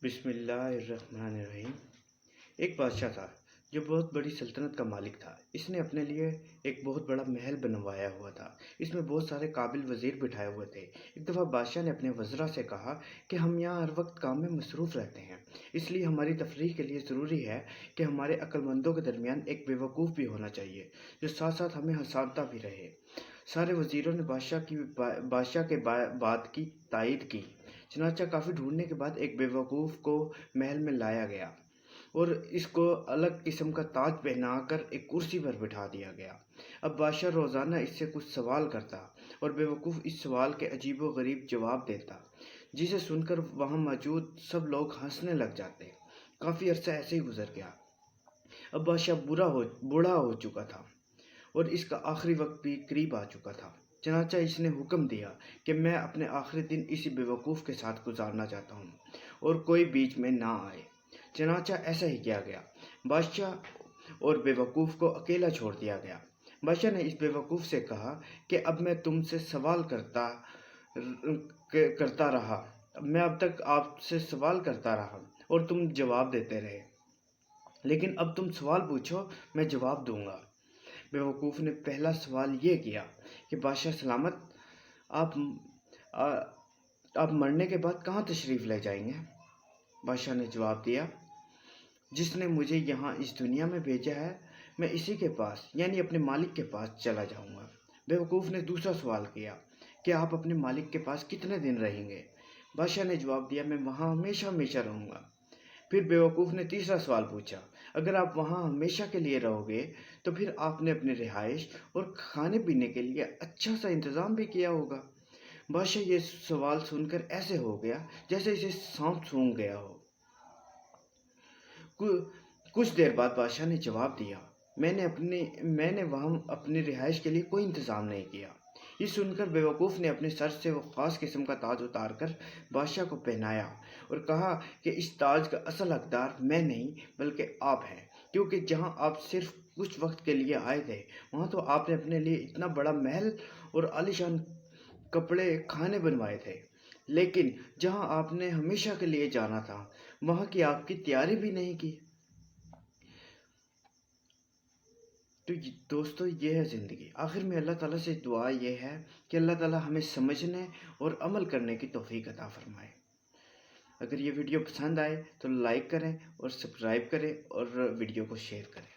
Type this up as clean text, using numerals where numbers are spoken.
بسم اللہ الرحمن الرحیم۔ ایک بادشاہ تھا جو بہت بڑی سلطنت کا مالک تھا۔ اس نے اپنے لیے ایک بہت بڑا محل بنوایا ہوا تھا۔ اس میں بہت سارے قابل وزیر بٹھائے ہوئے تھے۔ ایک دفعہ بادشاہ نے اپنے وزراء سے کہا کہ ہم یہاں ہر وقت کام میں مصروف رہتے ہیں، اس لیے ہماری تفریح کے لیے ضروری ہے کہ ہمارے عقل مندوں کے درمیان ایک بیوقوف بھی ہونا چاہیے جو ساتھ ساتھ ہمیں ہنساتا بھی رہے۔ سارے وزیروں نے بادشاہ کے بات کی تائید کی۔ چنانچہ کافی ڈھونڈنے کے بعد ایک بیوقوف کو محل میں لایا گیا اور اس کو الگ قسم کا تاج پہنا کر ایک کرسی پر بٹھا دیا گیا۔ اب بادشاہ روزانہ اس سے کچھ سوال کرتا اور بیوقوف اس سوال کے عجیب و غریب جواب دیتا، جسے سن کر وہاں موجود سب لوگ ہنسنے لگ جاتے۔ کافی عرصہ ایسے ہی گزر گیا۔ اب بادشاہ بوڑھا ہو چکا تھا اور اس کا آخری وقت بھی قریب آ چکا تھا۔ چنانچہ اس نے حکم دیا کہ میں اپنے آخری دن اسی بیوقوف کے ساتھ گزارنا چاہتا ہوں اور کوئی بیچ میں نہ آئے۔ چنانچہ ایسا ہی کیا گیا۔ بادشاہ اور بیوقوف کو اکیلا چھوڑ دیا گیا۔ بادشاہ نے اس بیوقوف سے کہا کہ اب میں تم سے سوال کرتا رہا، میں اب تک آپ سے سوال کرتا رہا اور تم جواب دیتے رہے، لیکن اب تم سوال پوچھو، میں جواب دوں گا۔ بیوقوف نے پہلا سوال یہ کیا کہ بادشاہ سلامت، آپ مرنے کے بعد کہاں تشریف لے جائیں گے؟ بادشاہ نے جواب دیا، جس نے مجھے یہاں اس دنیا میں بھیجا ہے، میں اسی کے پاس یعنی اپنے مالک کے پاس چلا جاؤں گا۔ بیوقوف نے دوسرا سوال کیا کہ آپ اپنے مالک کے پاس کتنے دن رہیں گے؟ بادشاہ نے جواب دیا، میں وہاں ہمیشہ ہمیشہ رہوں گا۔ پھر بیوقوف نے تیسرا سوال پوچھا، اگر آپ وہاں ہمیشہ کے لیے رہو گے تو پھر آپ نے اپنی رہائش اور کھانے پینے کے لیے اچھا سا انتظام بھی کیا ہوگا۔ بادشاہ یہ سوال سن کر ایسے ہو گیا جیسے اسے سانپ سونگھ گیا ہو۔ کچھ دیر بعد بادشاہ نے جواب دیا، میں نے وہاں اپنی رہائش کے لیے کوئی انتظام نہیں کیا۔ یہ سن کر بیوقوف نے اپنے سر سے وہ خاص قسم کا تاج اتار کر بادشاہ کو پہنایا اور کہا کہ اس تاج کا اصل حقدار میں نہیں بلکہ آپ ہیں، کیونکہ جہاں آپ صرف کچھ وقت کے لیے آئے تھے وہاں تو آپ نے اپنے لیے اتنا بڑا محل اور عالیشان کپڑے کھانے بنوائے تھے، لیکن جہاں آپ نے ہمیشہ کے لیے جانا تھا وہاں کی آپ کی تیاری بھی نہیں کی۔ تو دوستو، یہ ہے زندگی۔ آخر میں اللہ تعالیٰ سے دعا یہ ہے کہ اللہ تعالیٰ ہمیں سمجھنے اور عمل کرنے کی توفیق عطا فرمائے۔ اگر یہ ویڈیو پسند آئے تو لائک کریں اور سبسکرائب کریں اور ویڈیو کو شیئر کریں۔